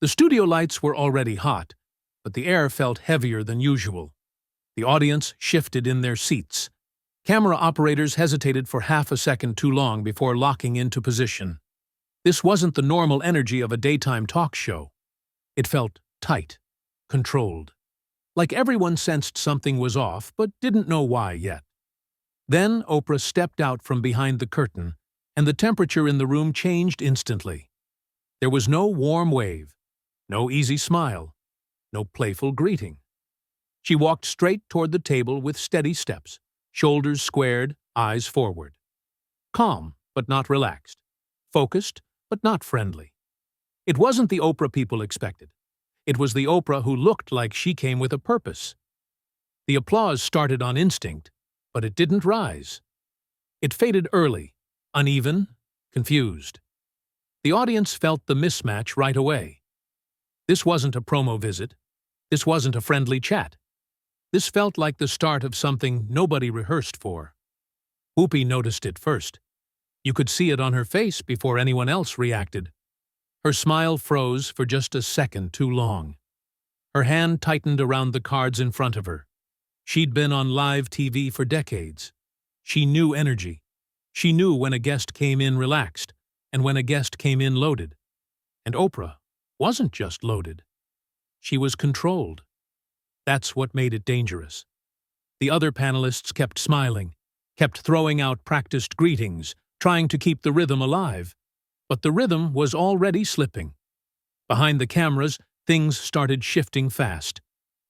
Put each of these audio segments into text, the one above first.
The studio lights were already hot, but the air felt heavier than usual. The audience shifted in their seats. Camera operators hesitated for half a second too long before locking into position. This wasn't the normal energy of a daytime talk show. It felt tight, controlled. Like everyone sensed something was off, but didn't know why yet. Then Oprah stepped out from behind the curtain, and the temperature in the room changed instantly. There was no warm wave, no easy smile, no playful greeting. She walked straight toward the table with steady steps, shoulders squared, eyes forward. Calm, but not relaxed. Focused, but not friendly. It wasn't the Oprah people expected. It was the Oprah who looked like she came with a purpose. The applause started on instinct, but it didn't rise. It faded early, uneven, confused. The audience felt the mismatch right away. This wasn't a promo visit. This wasn't a friendly chat. This felt like the start of something nobody rehearsed for. Whoopi noticed it first. You could see it on her face before anyone else reacted. Her smile froze for just a second too long. Her hand tightened around the cards in front of her. She'd been on live TV for decades. She knew energy. She knew when a guest came in relaxed and when a guest came in loaded. And Oprah wasn't just loaded. She was controlled. That's what made it dangerous. The other panelists kept smiling, kept throwing out practiced greetings, trying to keep the rhythm alive. But the rhythm was already slipping. Behind the cameras, things started shifting fast.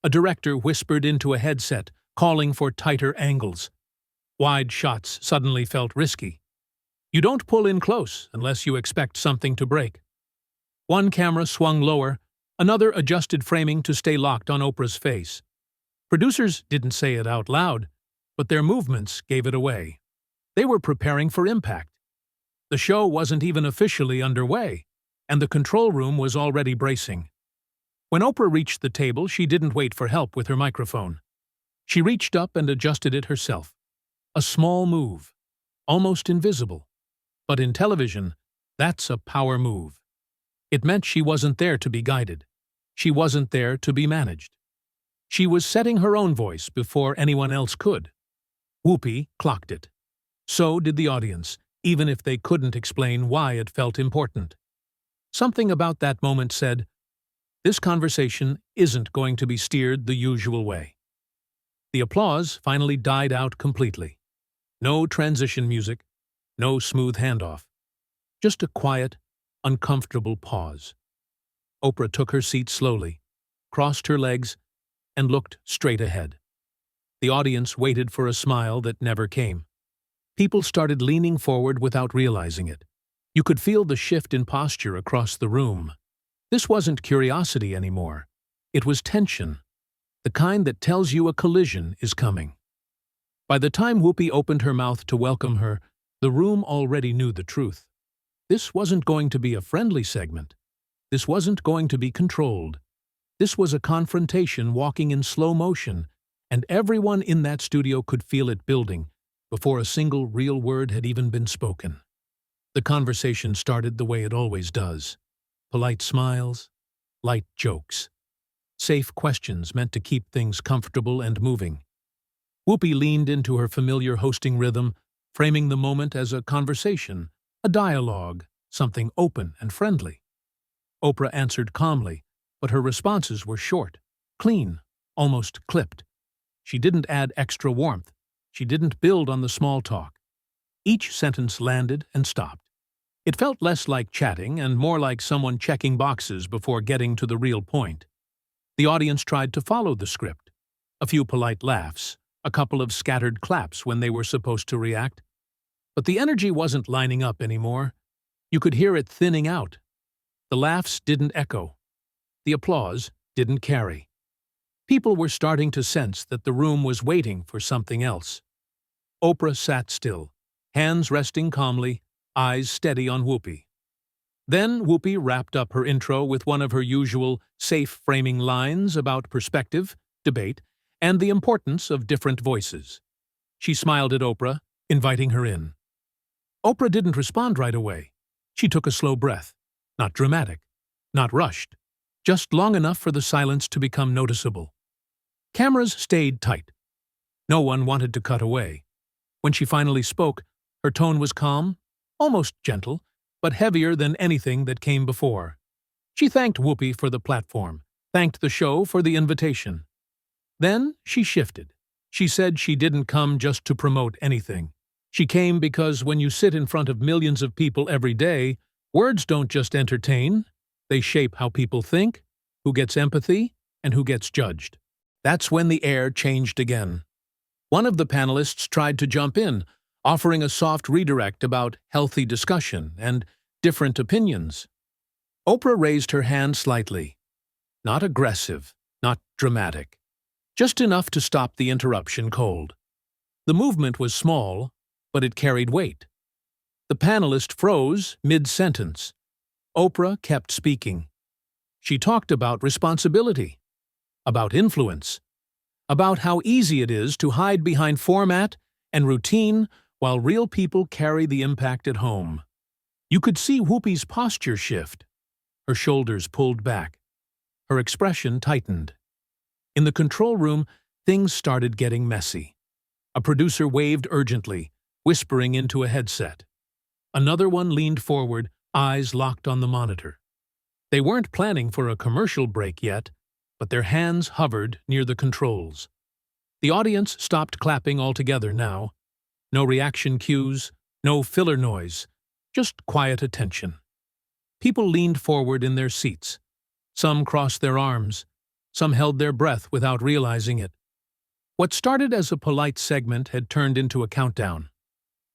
A director whispered into a headset, calling for tighter angles. Wide shots suddenly felt risky. You don't pull in close unless you expect something to break. One camera swung lower, another adjusted framing to stay locked on Oprah's face. Producers didn't say it out loud, but their movements gave it away. They were preparing for impact. The show wasn't even officially underway, and the control room was already bracing. When Oprah reached the table, she didn't wait for help with her microphone. She reached up and adjusted it herself. A small move, almost invisible. But in television, that's a power move. It meant she wasn't there to be guided. She wasn't there to be managed. She was setting her own voice before anyone else could. Whoopi clocked it. So did the audience, even if they couldn't explain why it felt important. Something about that moment said, this conversation isn't going to be steered the usual way. The applause finally died out completely. No transition music, no smooth handoff. Just a quiet, uncomfortable pause. Oprah took her seat slowly, crossed her legs, and looked straight ahead. The audience waited for a smile that never came. People started leaning forward without realizing it. You could feel the shift in posture across the room. This wasn't curiosity anymore. It was tension, the kind that tells you a collision is coming. By the time Whoopi opened her mouth to welcome her, the room already knew the truth. This wasn't going to be a friendly segment. This wasn't going to be controlled. This was a confrontation walking in slow motion, and everyone in that studio could feel it building before a single real word had even been spoken. The conversation started the way it always does. Polite smiles, light jokes. Safe questions meant to keep things comfortable and moving. Whoopi leaned into her familiar hosting rhythm, framing the moment as a conversation, a dialogue, something open and friendly. Oprah answered calmly, but her responses were short, clean, almost clipped. She didn't add extra warmth. She didn't build on the small talk. Each sentence landed and stopped. It felt less like chatting and more like someone checking boxes before getting to the real point. The audience tried to follow the script. A few polite laughs, a couple of scattered claps when they were supposed to react. But the energy wasn't lining up anymore. You could hear it thinning out. The laughs didn't echo. The applause didn't carry. People were starting to sense that the room was waiting for something else. Oprah sat still, hands resting calmly, eyes steady on Whoopi. Then Whoopi wrapped up her intro with one of her usual safe framing lines about perspective, debate, and the importance of different voices. She smiled at Oprah, inviting her in. Oprah didn't respond right away. She took a slow breath, not dramatic, not rushed, just long enough for the silence to become noticeable. Cameras stayed tight. No one wanted to cut away. When she finally spoke, her tone was calm, almost gentle, but heavier than anything that came before. She thanked Whoopi for the platform, thanked the show for the invitation. Then she shifted. She said she didn't come just to promote anything. She came because when you sit in front of millions of people every day, words don't just entertain, they shape how people think, who gets empathy, and who gets judged. That's when the air changed again. One of the panelists tried to jump in, offering a soft redirect about healthy discussion and different opinions. Oprah raised her hand slightly. Not aggressive, not dramatic. Just enough to stop the interruption cold. The movement was small, but it carried weight. The panelist froze mid-sentence. Oprah kept speaking. She talked about responsibility, about influence, about how easy it is to hide behind format and routine while real people carry the impact at home. You could see Whoopi's posture shift. Her shoulders pulled back. Her expression tightened. In the control room, things started getting messy. A producer waved urgently, whispering into a headset. Another one leaned forward, eyes locked on the monitor. They weren't planning for a commercial break yet, but their hands hovered near the controls. The audience stopped clapping altogether now. No reaction cues, no filler noise, just quiet attention. People leaned forward in their seats. Some crossed their arms. Some held their breath without realizing it. What started as a polite segment had turned into a countdown.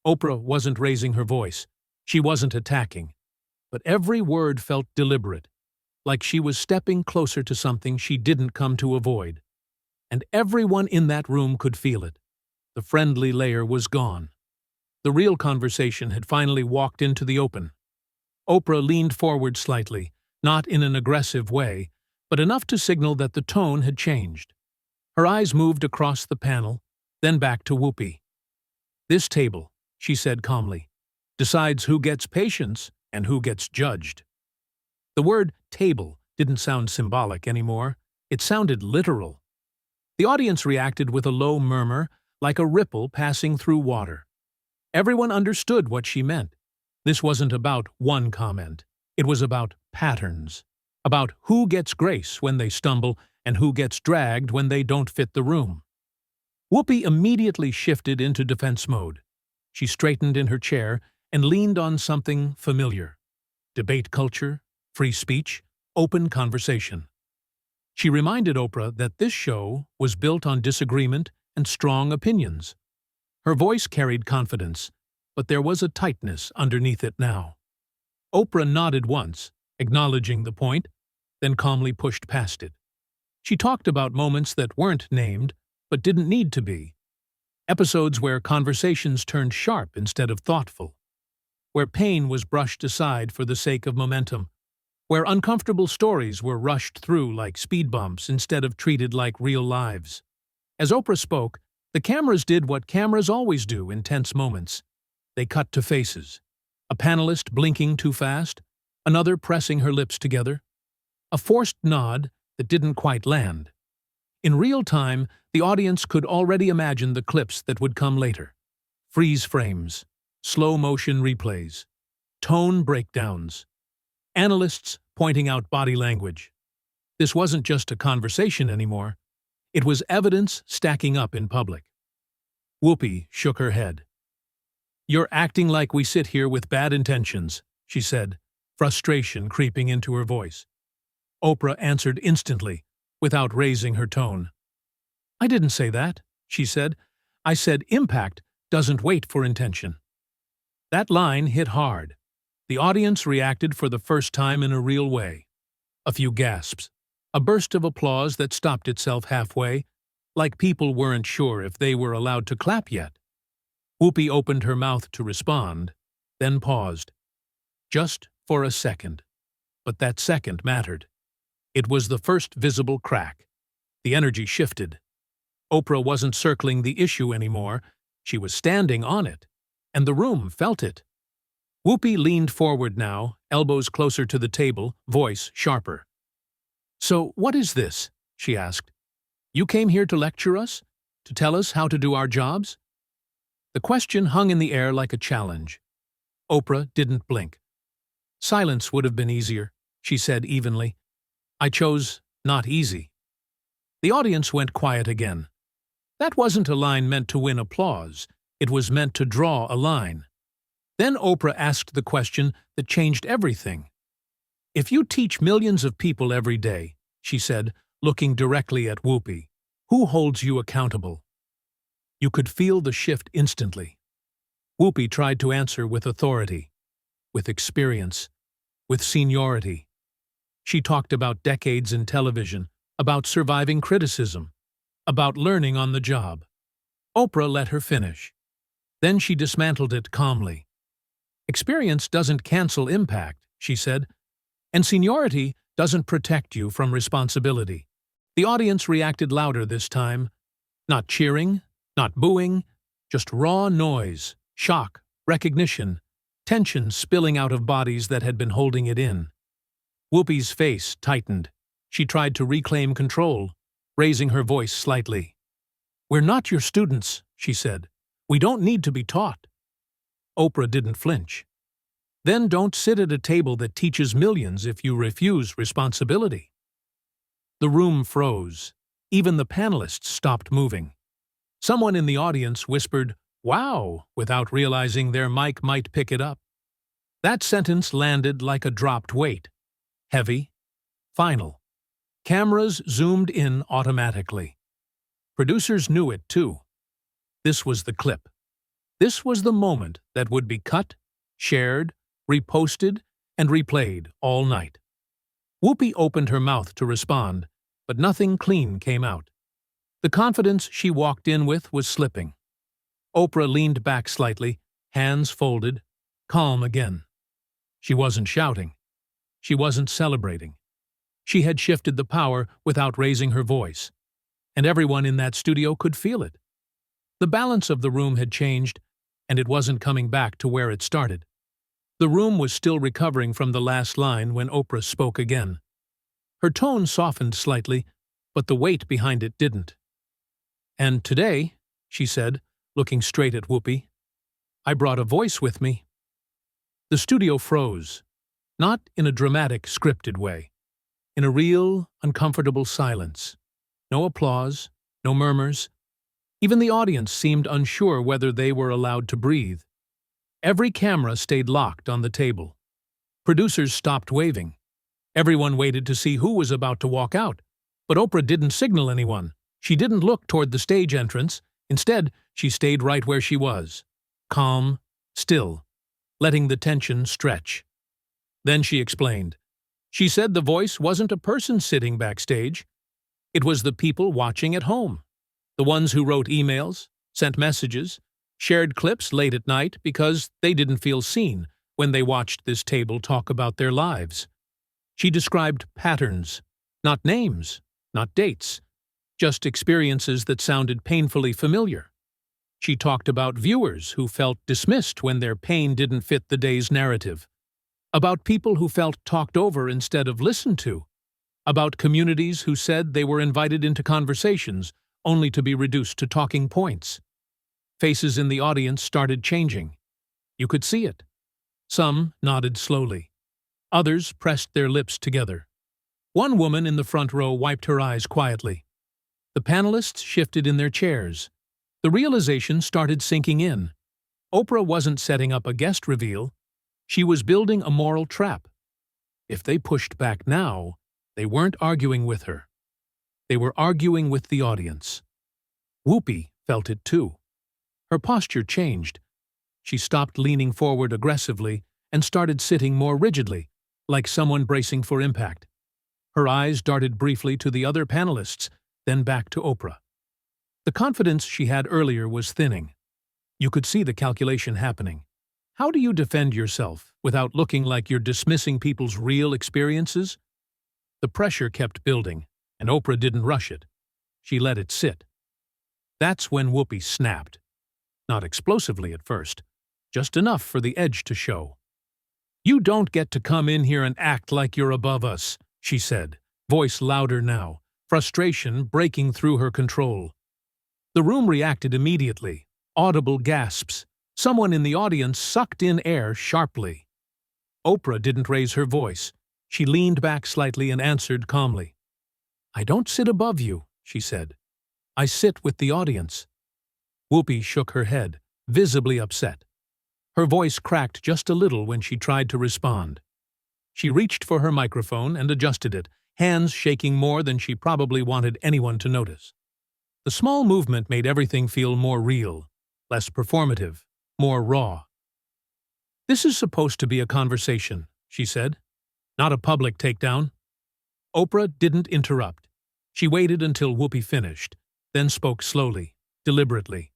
Oprah wasn't raising her voice. She wasn't attacking. But every word felt deliberate, like she was stepping closer to something she didn't come to avoid. And everyone in that room could feel it. The friendly layer was gone. The real conversation had finally walked into the open. Oprah leaned forward slightly, not in an aggressive way, but enough to signal that the tone had changed. Her eyes moved across the panel, then back to Whoopi. "This table," she said calmly, "decides who gets patience and who gets judged." The word table didn't sound symbolic anymore. It sounded literal. The audience reacted with a low murmur, like a ripple passing through water. Everyone understood what she meant. This wasn't about one comment. It was about patterns. About who gets grace when they stumble and who gets dragged when they don't fit the room. Whoopi immediately shifted into defense mode. She straightened in her chair and leaned on something familiar. Debate culture, free speech, open conversation. She reminded Oprah that this show was built on disagreement and strong opinions. Her voice carried confidence, but there was a tightness underneath it now. Oprah nodded once, acknowledging the point, then calmly pushed past it. She talked about moments that weren't named, but didn't need to be. Episodes where conversations turned sharp instead of thoughtful. Where pain was brushed aside for the sake of momentum. Where uncomfortable stories were rushed through like speed bumps instead of treated like real lives. As Oprah spoke, the cameras did what cameras always do in tense moments. They cut to faces. A panelist blinking too fast, another pressing her lips together. A forced nod that didn't quite land. In real time, the audience could already imagine the clips that would come later. Freeze frames, slow-motion replays, tone breakdowns, analysts pointing out body language. This wasn't just a conversation anymore. It was evidence stacking up in public. Whoopi shook her head. "You're acting like we sit here with bad intentions," she said, frustration creeping into her voice. Oprah answered instantly, without raising her tone. "I didn't say that," she said. "I said impact doesn't wait for intention." That line hit hard. The audience reacted for the first time in a real way. A few gasps. A burst of applause that stopped itself halfway, like people weren't sure if they were allowed to clap yet. Whoopi opened her mouth to respond, then paused. Just for a second. But that second mattered. It was the first visible crack. The energy shifted. Oprah wasn't circling the issue anymore. She was standing on it. And the room felt it. Whoopi leaned forward now, elbows closer to the table, voice sharper. "So what is this?" she asked. "You came here to lecture us? To tell us how to do our jobs?" The question hung in the air like a challenge. Oprah didn't blink. "Silence would have been easier," she said evenly. "I chose not easy." The audience went quiet again. That wasn't a line meant to win applause. It was meant to draw a line. Then Oprah asked the question that changed everything. "If you teach millions of people every day," she said, looking directly at Whoopi, "who holds you accountable?" You could feel the shift instantly. Whoopi tried to answer with authority, with experience, with seniority. She talked about decades in television, about surviving criticism, about learning on the job. Oprah let her finish. Then she dismantled it calmly. "Experience doesn't cancel impact," she said, "and seniority doesn't protect you from responsibility." The audience reacted louder this time. Not cheering, not booing, just raw noise, shock, recognition, tension spilling out of bodies that had been holding it in. Whoopi's face tightened. She tried to reclaim control, raising her voice slightly. "We're not your students," she said. "We don't need to be taught." Oprah didn't flinch. "Then don't sit at a table that teaches millions if you refuse responsibility." The room froze. Even the panelists stopped moving. Someone in the audience whispered, "Wow," without realizing their mic might pick it up. That sentence landed like a dropped weight. Heavy, final. Cameras zoomed in automatically. Producers knew it too. This was the clip. This was the moment that would be cut, shared, reposted, and replayed all night. Whoopi opened her mouth to respond, but nothing clean came out. The confidence she walked in with was slipping. Oprah leaned back slightly, hands folded, calm again. She wasn't shouting. She wasn't celebrating. She had shifted the power without raising her voice, and everyone in that studio could feel it. The balance of the room had changed, and it wasn't coming back to where it started. The room was still recovering from the last line when Oprah spoke again. Her tone softened slightly, but the weight behind it didn't. "And today," she said, looking straight at Whoopi, "I brought a voice with me." The studio froze, not in a dramatic, scripted way. In a real, uncomfortable silence. No applause, no murmurs. Even the audience seemed unsure whether they were allowed to breathe. Every camera stayed locked on the table. Producers stopped waving. Everyone waited to see who was about to walk out. But Oprah didn't signal anyone. She didn't look toward the stage entrance. Instead, she stayed right where she was. Calm, still, letting the tension stretch. Then she explained. She said the voice wasn't a person sitting backstage. It was the people watching at home. The ones who wrote emails, sent messages, shared clips late at night because they didn't feel seen when they watched this table talk about their lives. She described patterns, not names, not dates, just experiences that sounded painfully familiar. She talked about viewers who felt dismissed when their pain didn't fit the day's narrative. About people who felt talked over instead of listened to. About communities who said they were invited into conversations only to be reduced to talking points. Faces in the audience started changing. You could see it. Some nodded slowly. Others pressed their lips together. One woman in the front row wiped her eyes quietly. The panelists shifted in their chairs. The realization started sinking in. Oprah wasn't setting up a guest reveal. She was building a moral trap. If they pushed back now, they weren't arguing with her. They were arguing with the audience. Whoopi felt it too. Her posture changed. She stopped leaning forward aggressively and started sitting more rigidly, like someone bracing for impact. Her eyes darted briefly to the other panelists, then back to Oprah. The confidence she had earlier was thinning. You could see the calculation happening. How do you defend yourself without looking like you're dismissing people's real experiences? The pressure kept building, and Oprah didn't rush it. She let it sit. That's when Whoopi snapped. Not explosively at first, just enough for the edge to show. "You don't get to come in here and act like you're above us," she said, voice louder now, frustration breaking through her control. The room reacted immediately. Audible gasps. Someone in the audience sucked in air sharply. Oprah didn't raise her voice. She leaned back slightly and answered calmly. "I don't sit above you," she said. "I sit with the audience." Whoopi shook her head, visibly upset. Her voice cracked just a little when she tried to respond. She reached for her microphone and adjusted it, hands shaking more than she probably wanted anyone to notice. The small movement made everything feel more real, less performative, more raw. "This is supposed to be a conversation," she said, "not a public takedown." Oprah didn't interrupt. She waited until Whoopi finished, then spoke slowly, deliberately.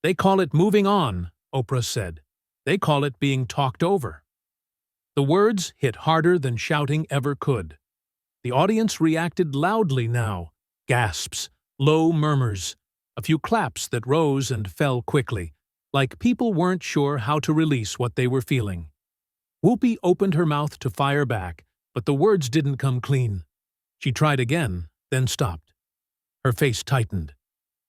"They call it moving on," Oprah said. "They call it being talked over." The words hit harder than shouting ever could. The audience reacted loudly now. Gasps, low murmurs, a few claps that rose and fell quickly, like people weren't sure how to release what they were feeling. Whoopi opened her mouth to fire back, but the words didn't come clean. She tried again, then stopped. Her face tightened.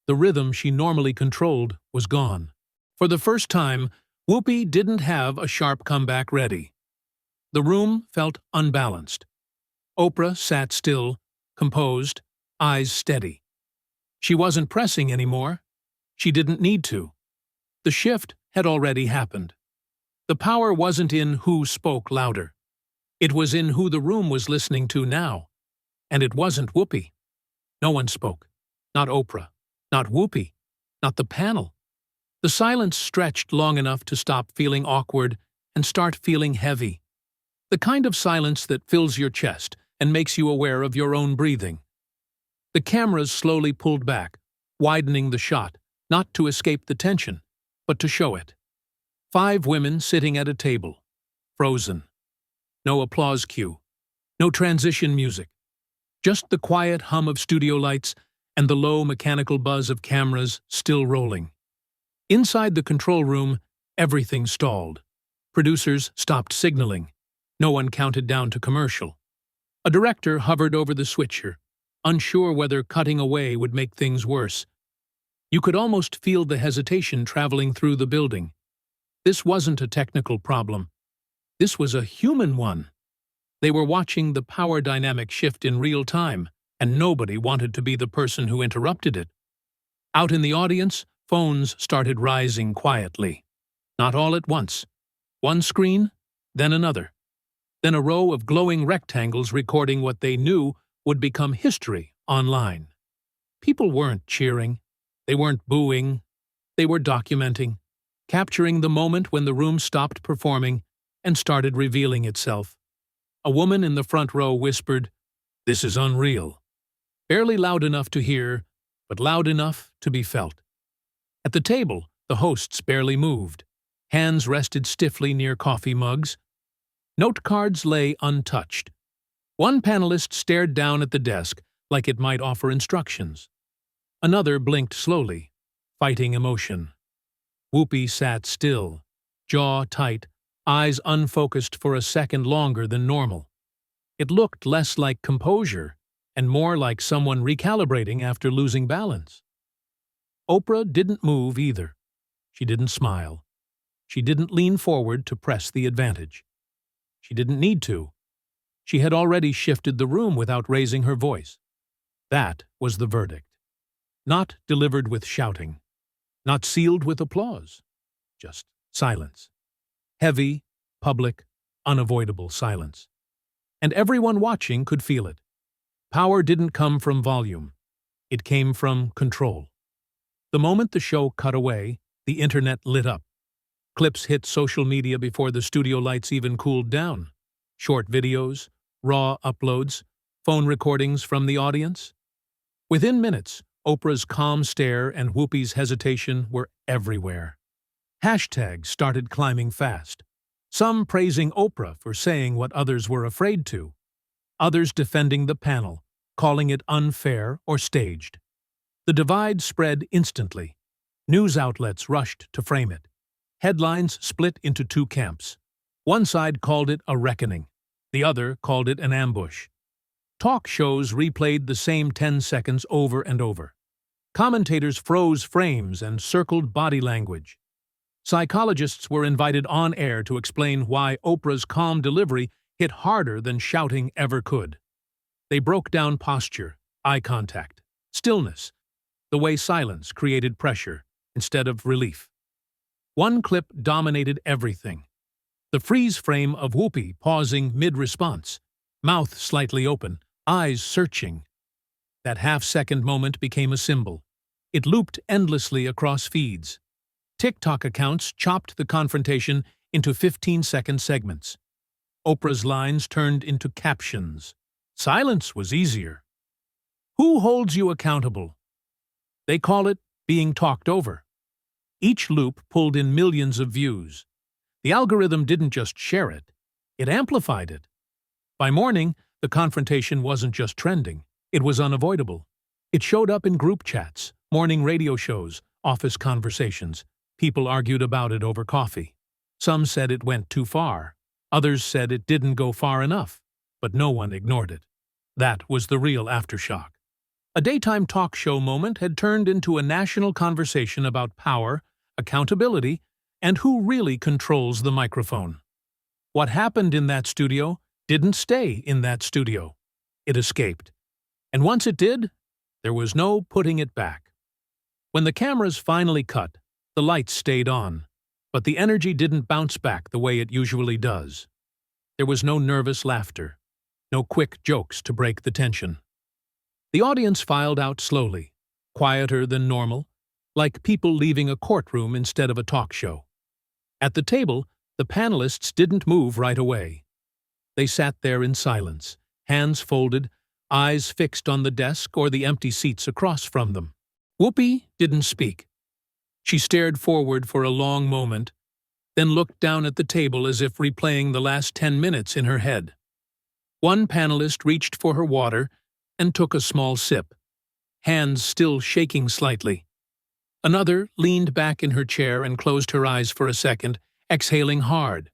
The rhythm she normally controlled was gone. For the first time, Whoopi didn't have a sharp comeback ready. The room felt unbalanced. Oprah sat still, composed, eyes steady. She wasn't pressing anymore. She didn't need to. The shift had already happened. The power wasn't in who spoke louder. It was in who the room was listening to now. And it wasn't Whoopi. No one spoke. Not Oprah. Not Whoopi. Not the panel. The silence stretched long enough to stop feeling awkward and start feeling heavy. The kind of silence that fills your chest and makes you aware of your own breathing. The cameras slowly pulled back, widening the shot, not to escape the tension, but to show it. 5 women sitting at a table, frozen. No applause cue, no transition music, just the quiet hum of studio lights and the low mechanical buzz of cameras still rolling. Inside the control room, everything stalled. Producers stopped signaling. No one counted down to commercial. A director hovered over the switcher, unsure whether cutting away would make things worse. You could almost feel the hesitation traveling through the building. This wasn't a technical problem. This was a human one. They were watching the power dynamic shift in real time, and nobody wanted to be the person who interrupted it. Out in the audience, phones started rising quietly. Not all at once. One screen, then another. Then a row of glowing rectangles recording what they knew would become history online. People weren't cheering. They weren't booing. They were documenting, capturing the moment when the room stopped performing and started revealing itself. A woman in the front row whispered, "This is unreal." Barely loud enough to hear, but loud enough to be felt. At the table, the hosts barely moved. Hands rested stiffly near coffee mugs. Note cards lay untouched. One panelist stared down at the desk like it might offer instructions. Another blinked slowly, fighting emotion. Whoopi sat still, jaw tight, eyes unfocused for a second longer than normal. It looked less like composure and more like someone recalibrating after losing balance. Oprah didn't move either. She didn't smile. She didn't lean forward to press the advantage. She didn't need to. She had already shifted the room without raising her voice. That was the verdict. Not delivered with shouting. Not sealed with applause. Just silence. Heavy, public, unavoidable silence. And everyone watching could feel it. Power didn't come from volume. It came from control. The moment the show cut away, the internet lit up. Clips hit social media before the studio lights even cooled down. Short videos, raw uploads, phone recordings from the audience. Within minutes, Oprah's calm stare and Whoopi's hesitation were everywhere. Hashtags started climbing fast. Some praising Oprah for saying what others were afraid to. Others defending the panel, calling it unfair or staged. The divide spread instantly. News outlets rushed to frame it. Headlines split into 2 camps. One side called it a reckoning. The other called it an ambush. Talk shows replayed the same 10 seconds over and over. Commentators froze frames and circled body language. Psychologists were invited on air to explain why Oprah's calm delivery hit harder than shouting ever could. They broke down posture, eye contact, stillness, the way silence created pressure instead of relief. One clip dominated everything. The freeze frame of Whoopi pausing mid-response, mouth slightly open, eyes searching. That half-second moment became a symbol. It looped endlessly across feeds. TikTok accounts chopped the confrontation into 15-second segments. Oprah's lines turned into captions. Silence was easier. Who holds you accountable? They call it being talked over. Each loop pulled in millions of views. The algorithm didn't just share it, it amplified it. By morning, the confrontation wasn't just trending, it was unavoidable. It showed up in group chats, morning radio shows, office conversations. People argued about it over coffee. Some said it went too far. Others said it didn't go far enough, but no one ignored it. That was the real aftershock. A daytime talk show moment had turned into a national conversation about power, accountability, and who really controls the microphone. What happened in that studio didn't stay in that studio. It escaped. And once it did, there was no putting it back. When the cameras finally cut, the lights stayed on, but the energy didn't bounce back the way it usually does. There was no nervous laughter, no quick jokes to break the tension. The audience filed out slowly, quieter than normal, like people leaving a courtroom instead of a talk show. At the table, the panelists didn't move right away. They sat there in silence, hands folded, eyes fixed on the desk or the empty seats across from them. Whoopi didn't speak. She stared forward for a long moment, then looked down at the table as if replaying the last 10 minutes in her head. One panelist reached for her water and took a small sip, hands still shaking slightly. Another leaned back in her chair and closed her eyes for a second, exhaling hard.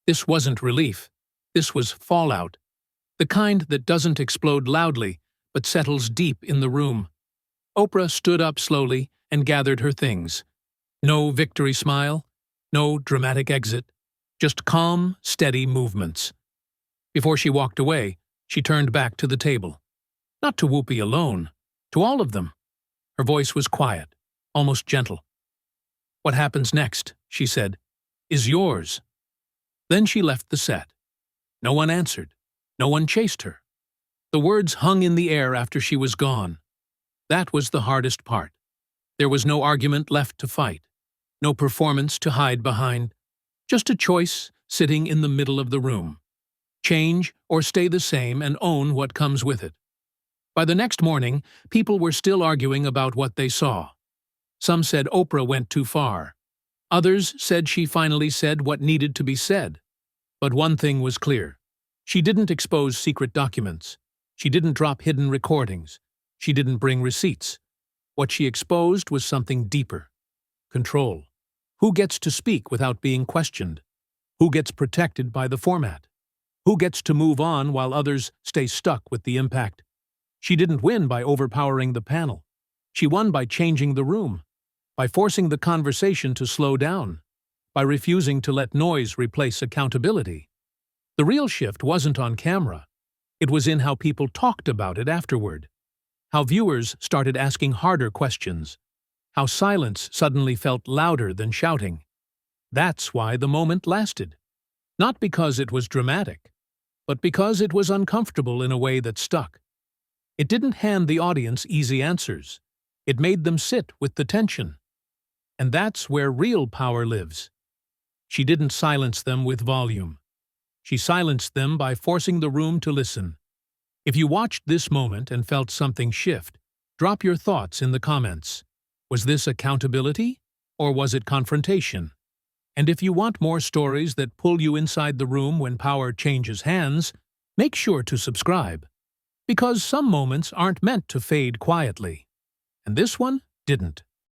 This wasn't relief. This was fallout, the kind that doesn't explode loudly, but settles deep in the room. Oprah stood up slowly and gathered her things. No victory smile, no dramatic exit, just calm, steady movements. Before she walked away, she turned back to the table. Not to Whoopi alone, to all of them. Her voice was quiet, almost gentle. "What happens next," she said, "is yours." Then she left the set. No one answered. No one chased her. The words hung in the air after she was gone. That was the hardest part. There was no argument left to fight, no performance to hide behind, just a choice sitting in the middle of the room. Change or stay the same and own what comes with it. By the next morning, people were still arguing about what they saw. Some said Oprah went too far. Others said she finally said what needed to be said. But one thing was clear. She didn't expose secret documents. She didn't drop hidden recordings. She didn't bring receipts. What she exposed was something deeper. Control. Who gets to speak without being questioned? Who gets protected by the format? Who gets to move on while others stay stuck with the impact? She didn't win by overpowering the panel. She won by changing the room, by forcing the conversation to slow down, by refusing to let noise replace accountability. The real shift wasn't on camera. It was in how people talked about it afterward. How viewers started asking harder questions. How silence suddenly felt louder than shouting. That's why the moment lasted. Not because it was dramatic, but because it was uncomfortable in a way that stuck. It didn't hand the audience easy answers. It made them sit with the tension. And that's where real power lives. She didn't silence them with volume. She silenced them by forcing the room to listen. If you watched this moment and felt something shift, drop your thoughts in the comments. Was this accountability, or was it confrontation? And if you want more stories that pull you inside the room when power changes hands, make sure to subscribe. Because some moments aren't meant to fade quietly. And this one didn't.